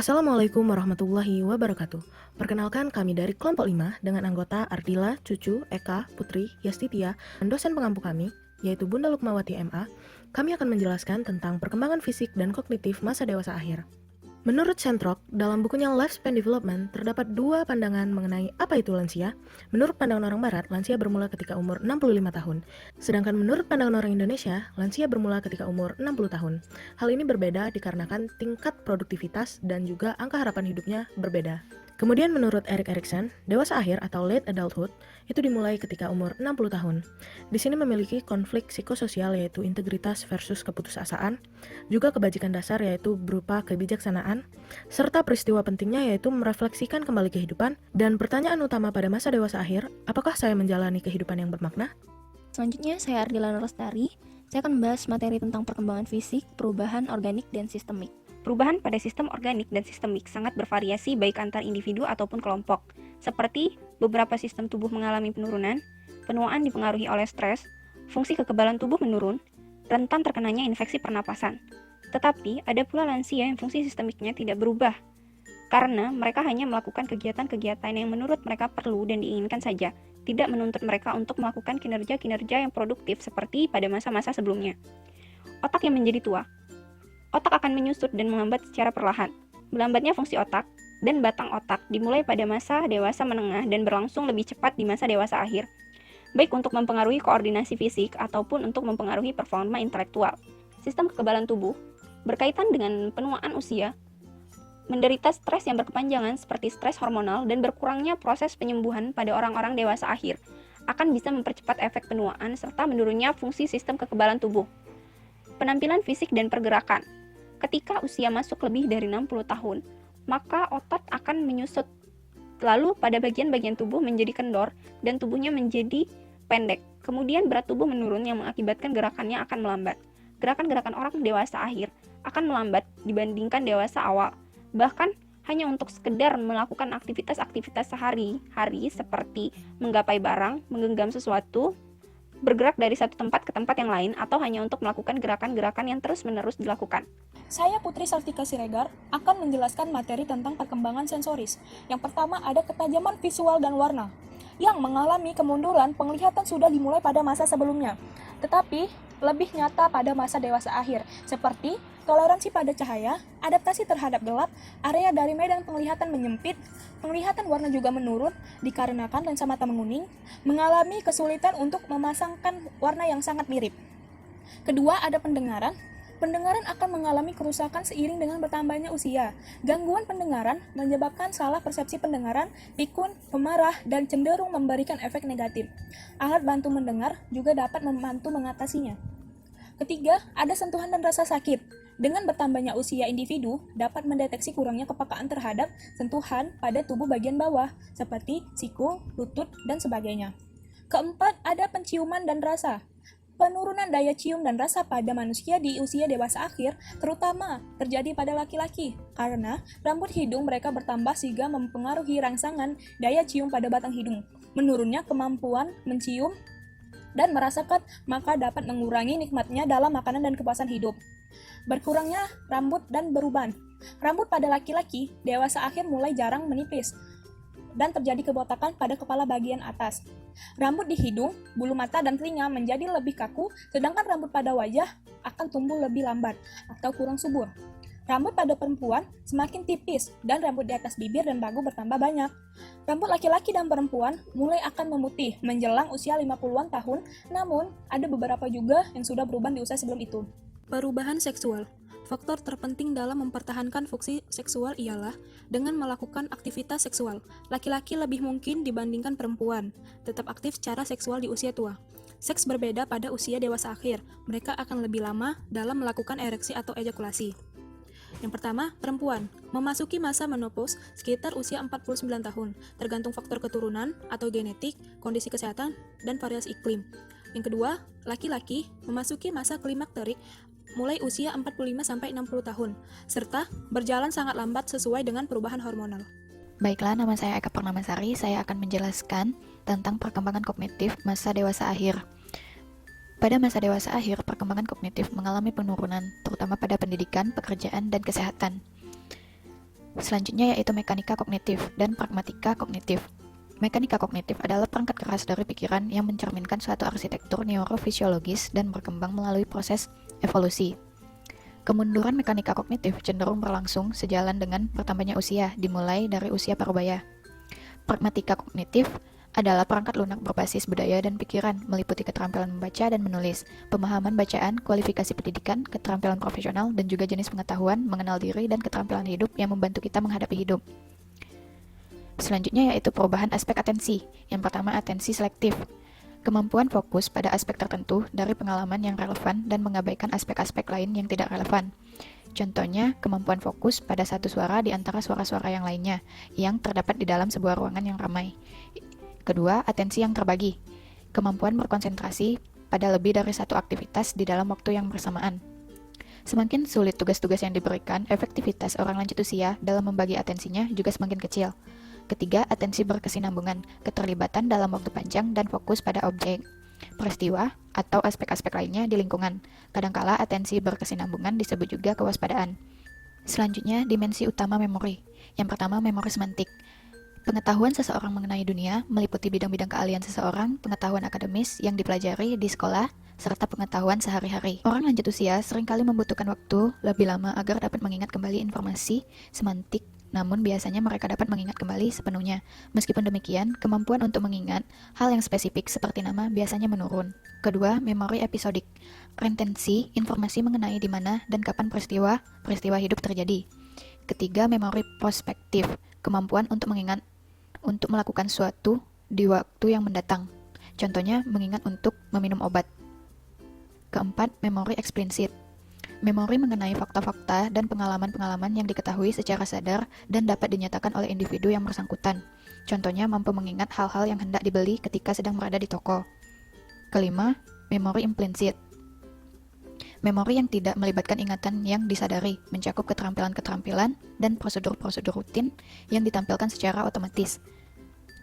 Assalamualaikum warahmatullahi wabarakatuh. Perkenalkan kami dari kelompok 5 dengan anggota Ardila, Cucu, Eka, Putri, Yastitia, dan dosen pengampu kami, yaitu Bunda Lukmawati MA. Kami akan menjelaskan tentang perkembangan fisik dan kognitif masa dewasa akhir. Menurut Sentrock, dalam bukunya Lifespan Development, terdapat dua pandangan mengenai apa itu lansia. Menurut pandangan orang barat, lansia bermula ketika umur 65 tahun. Sedangkan menurut pandangan orang Indonesia, lansia bermula ketika umur 60 tahun. Hal ini berbeda dikarenakan tingkat produktivitas dan juga angka harapan hidupnya berbeda. Kemudian menurut Erik Erikson, dewasa akhir atau late adulthood itu dimulai ketika umur 60 tahun. Di sini memiliki konflik psikososial yaitu integritas versus keputusasaan, juga kebajikan dasar yaitu berupa kebijaksanaan, serta peristiwa pentingnya yaitu merefleksikan kembali kehidupan, dan pertanyaan utama pada masa dewasa akhir, apakah saya menjalani kehidupan yang bermakna? Selanjutnya, saya Ardila Lestari. Saya akan membahas materi tentang perkembangan fisik, perubahan organik, dan sistemik. Perubahan pada sistem organik dan sistemik sangat bervariasi baik antar individu ataupun kelompok, seperti beberapa sistem tubuh mengalami penurunan, penuaan dipengaruhi oleh stres, fungsi kekebalan tubuh menurun, rentan terkenanya infeksi pernapasan. Tetapi, ada pula lansia yang fungsi sistemiknya tidak berubah, karena mereka hanya melakukan kegiatan-kegiatan yang menurut mereka perlu dan diinginkan saja, tidak menuntut mereka untuk melakukan kinerja-kinerja yang produktif seperti pada masa-masa sebelumnya. Otak yang menjadi tua. Otak akan menyusut dan melambat secara perlahan. Melambatnya fungsi otak dan batang otak dimulai pada masa dewasa menengah dan berlangsung lebih cepat di masa dewasa akhir, baik untuk mempengaruhi koordinasi fisik ataupun untuk mempengaruhi performa intelektual. Sistem kekebalan tubuh berkaitan dengan penuaan usia, menderita stres yang berkepanjangan seperti stres hormonal dan berkurangnya proses penyembuhan pada orang-orang dewasa akhir akan bisa mempercepat efek penuaan serta menurunnya fungsi sistem kekebalan tubuh. Penampilan fisik dan pergerakan. Ketika usia masuk lebih dari 60 tahun, maka otot akan menyusut. Lalu pada bagian-bagian tubuh menjadi kendor dan tubuhnya menjadi pendek. Kemudian berat tubuh menurun yang mengakibatkan gerakannya akan melambat. Gerakan-gerakan orang dewasa akhir akan melambat dibandingkan dewasa awal. Bahkan hanya untuk sekedar melakukan aktivitas-aktivitas sehari-hari seperti menggapai barang, menggenggam sesuatu, bergerak dari satu tempat ke tempat yang lain, atau hanya untuk melakukan gerakan-gerakan yang terus-menerus dilakukan. Saya Putri Sartika Siregar akan menjelaskan materi tentang perkembangan sensoris. Yang pertama ada ketajaman visual dan warna. Yang mengalami kemunduran penglihatan sudah dimulai pada masa sebelumnya, tetapi lebih nyata pada masa dewasa akhir, seperti toleransi pada cahaya, adaptasi terhadap gelap, area dari medan penglihatan menyempit, penglihatan warna juga menurun dikarenakan lensa mata menguning, mengalami kesulitan untuk memasangkan warna yang sangat mirip. Kedua, ada pendengaran. Pendengaran akan mengalami kerusakan seiring dengan bertambahnya usia. Gangguan pendengaran menyebabkan salah persepsi pendengaran, pikun, pemarah, dan cenderung memberikan efek negatif. Alat bantu mendengar juga dapat membantu mengatasinya. Ketiga, ada sentuhan dan rasa sakit. Dengan bertambahnya usia individu, dapat mendeteksi kurangnya kepekaan terhadap sentuhan pada tubuh bagian bawah, seperti siku, lutut, dan sebagainya. Keempat, ada penciuman dan rasa. Penurunan daya cium dan rasa pada manusia di usia dewasa akhir terutama terjadi pada laki-laki karena rambut hidung mereka bertambah sehingga mempengaruhi rangsangan daya cium pada batang hidung. Menurunnya kemampuan mencium dan merasakan maka dapat mengurangi nikmatnya dalam makanan dan kepuasan hidup. Berkurangnya rambut dan beruban. Rambut pada laki-laki dewasa akhir mulai jarang menipis dan terjadi kebotakan pada kepala bagian atas. Rambut di hidung, bulu mata, dan telinga menjadi lebih kaku, sedangkan rambut pada wajah akan tumbuh lebih lambat atau kurang subur. Rambut pada perempuan semakin tipis dan rambut di atas bibir dan bahu bertambah banyak. Rambut laki-laki dan perempuan mulai akan memutih menjelang usia 50-an tahun, namun ada beberapa juga yang sudah berubah di usia sebelum itu. Perubahan seksual. Faktor terpenting dalam mempertahankan fungsi seksual ialah dengan melakukan aktivitas seksual. Laki-laki lebih mungkin dibandingkan perempuan tetap aktif secara seksual di usia tua. Seks berbeda pada usia dewasa akhir. Mereka akan lebih lama dalam melakukan ereksi atau ejakulasi. Yang pertama, perempuan memasuki masa menopause sekitar usia 49 tahun, tergantung faktor keturunan atau genetik, kondisi kesehatan, dan variasi iklim. Yang kedua, laki-laki memasuki masa klimakterik mulai usia 45-60 tahun, serta berjalan sangat lambat sesuai dengan perubahan hormonal. Baiklah, nama saya Eka Purnamasari. Saya akan menjelaskan tentang perkembangan kognitif masa dewasa akhir. Pada masa dewasa akhir, perkembangan kognitif mengalami penurunan, terutama pada pendidikan, pekerjaan, dan kesehatan. Selanjutnya yaitu mekanika kognitif dan pragmatika kognitif. Mekanika kognitif adalah perangkat keras dari pikiran yang mencerminkan suatu arsitektur neurofisiologis dan berkembang melalui proses evolusi. Kemunduran mekanika kognitif cenderung berlangsung sejalan dengan bertambahnya usia, dimulai dari usia parubaya. Pragmatika kognitif adalah perangkat lunak berbasis budaya dan pikiran, meliputi keterampilan membaca dan menulis, pemahaman bacaan, kualifikasi pendidikan, keterampilan profesional, dan juga jenis pengetahuan, mengenal diri, dan keterampilan hidup yang membantu kita menghadapi hidup. Selanjutnya yaitu perubahan aspek atensi. Yang pertama, atensi selektif. Kemampuan fokus pada aspek tertentu dari pengalaman yang relevan dan mengabaikan aspek-aspek lain yang tidak relevan. Contohnya, kemampuan fokus pada satu suara di antara suara-suara yang lainnya, yang terdapat di dalam sebuah ruangan yang ramai. Kedua, atensi yang terbagi. Kemampuan berkonsentrasi pada lebih dari satu aktivitas di dalam waktu yang bersamaan. Semakin sulit tugas-tugas yang diberikan, efektivitas orang lanjut usia dalam membagi atensinya juga semakin kecil. Ketiga, atensi berkesinambungan, keterlibatan dalam waktu panjang dan fokus pada objek, peristiwa, atau aspek-aspek lainnya di lingkungan. Kadangkala atensi berkesinambungan disebut juga kewaspadaan. Selanjutnya, dimensi utama memori. Yang pertama, memori semantik. Pengetahuan seseorang mengenai dunia meliputi bidang-bidang keahlian seseorang, pengetahuan akademis yang dipelajari di sekolah, serta pengetahuan sehari-hari. Orang lanjut usia seringkali membutuhkan waktu lebih lama agar dapat mengingat kembali informasi semantik, namun biasanya mereka dapat mengingat kembali sepenuhnya. Meskipun demikian, kemampuan untuk mengingat hal yang spesifik seperti nama biasanya menurun. Kedua, memori episodik. Retensi informasi mengenai di mana dan kapan peristiwa hidup terjadi. Ketiga, memori prospektif. Kemampuan untuk mengingat untuk melakukan suatu di waktu yang mendatang. Contohnya, mengingat untuk meminum obat. Keempat, memori eksplisit. Memori mengenai fakta-fakta dan pengalaman-pengalaman yang diketahui secara sadar dan dapat dinyatakan oleh individu yang bersangkutan. Contohnya, mampu mengingat hal-hal yang hendak dibeli ketika sedang berada di toko. Kelima, memori implisit. Memori yang tidak melibatkan ingatan yang disadari, mencakup keterampilan-keterampilan dan prosedur-prosedur rutin yang ditampilkan secara otomatis.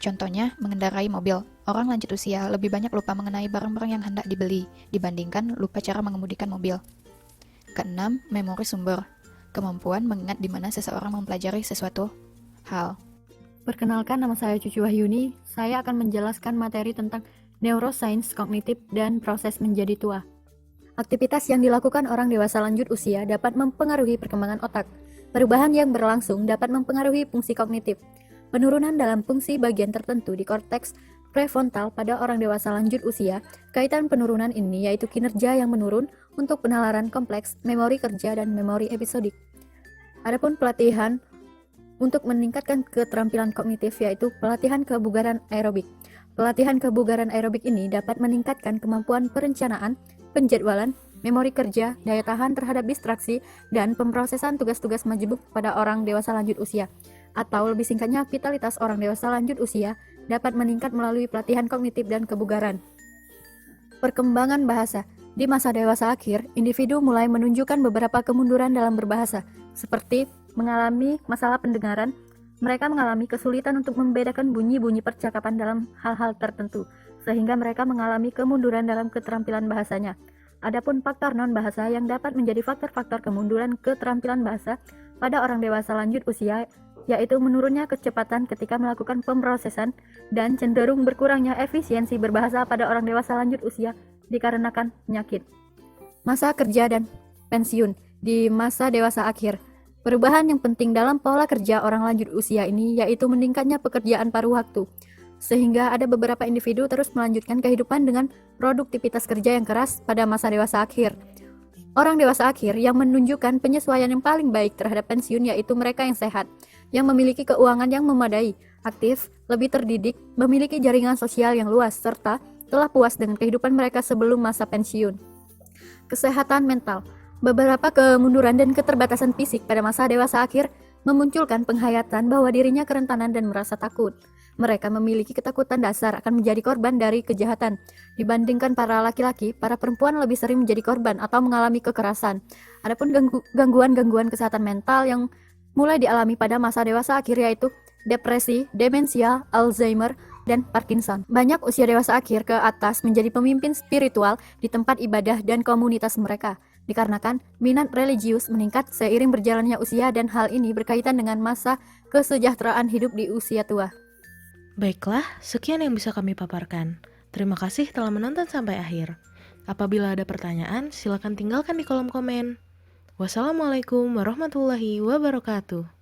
Contohnya, mengendarai mobil. Orang lanjut usia lebih banyak lupa mengenai barang-barang yang hendak dibeli dibandingkan lupa cara mengemudikan mobil. Keenam, memori sumber. Kemampuan mengingat di mana seseorang mempelajari sesuatu hal. Perkenalkan, nama saya Cucu Wahyuni. Saya akan menjelaskan materi tentang neuroscience kognitif dan proses menjadi tua. Aktivitas yang dilakukan orang dewasa lanjut usia dapat mempengaruhi perkembangan otak. Perubahan yang berlangsung dapat mempengaruhi fungsi kognitif. Penurunan dalam fungsi bagian tertentu di korteks prefrontal pada orang dewasa lanjut usia, kaitan penurunan ini yaitu kinerja yang menurun untuk penalaran kompleks, memori kerja, dan memori episodik. Adapun pelatihan untuk meningkatkan keterampilan kognitif yaitu pelatihan kebugaran aerobik. Pelatihan kebugaran aerobik ini dapat meningkatkan kemampuan perencanaan, penjadwalan, memori kerja, daya tahan terhadap distraksi, dan pemrosesan tugas-tugas majemuk pada orang dewasa lanjut usia. Atau lebih singkatnya, vitalitas orang dewasa lanjut usia dapat meningkat melalui pelatihan kognitif dan kebugaran. Perkembangan bahasa. Di masa dewasa akhir, individu mulai menunjukkan beberapa kemunduran dalam berbahasa, seperti mengalami masalah pendengaran. Mereka mengalami kesulitan untuk membedakan bunyi-bunyi percakapan dalam hal-hal tertentu, sehingga mereka mengalami kemunduran dalam keterampilan bahasanya. Adapun faktor non-bahasa yang dapat menjadi faktor-faktor kemunduran keterampilan bahasa pada orang dewasa lanjut usia, yaitu menurunnya kecepatan ketika melakukan pemrosesan dan cenderung berkurangnya efisiensi berbahasa pada orang dewasa lanjut usia dikarenakan penyakit. Masa kerja dan pensiun. Di masa dewasa akhir, perubahan yang penting dalam pola kerja orang lanjut usia ini yaitu meningkatnya pekerjaan paruh waktu, sehingga ada beberapa individu terus melanjutkan kehidupan dengan produktivitas kerja yang keras pada masa dewasa akhir. Orang dewasa akhir yang menunjukkan penyesuaian yang paling baik terhadap pensiun yaitu mereka yang sehat, yang memiliki keuangan yang memadai, aktif, lebih terdidik, memiliki jaringan sosial yang luas, serta telah puas dengan kehidupan mereka sebelum masa pensiun. Kesehatan mental. Beberapa kemunduran dan keterbatasan fisik pada masa dewasa akhir memunculkan penghayatan bahwa dirinya kerentanan dan merasa takut. Mereka memiliki ketakutan dasar akan menjadi korban dari kejahatan. Dibandingkan para laki-laki, para perempuan lebih sering menjadi korban atau mengalami kekerasan. Adapun gangguan-gangguan kesehatan mental yang mulai dialami pada masa dewasa akhir yaitu depresi, demensia, Alzheimer, dan Parkinson. Banyak usia dewasa akhir ke atas menjadi pemimpin spiritual di tempat ibadah dan komunitas mereka. dikarenakan minat religius meningkat seiring berjalannya usia dan hal ini berkaitan dengan masa kesejahteraan hidup di usia tua. Baiklah, sekian yang bisa kami paparkan. Terima kasih telah menonton sampai akhir. Apabila ada pertanyaan, silakan tinggalkan di kolom komen. Wassalamualaikum warahmatullahi wabarakatuh.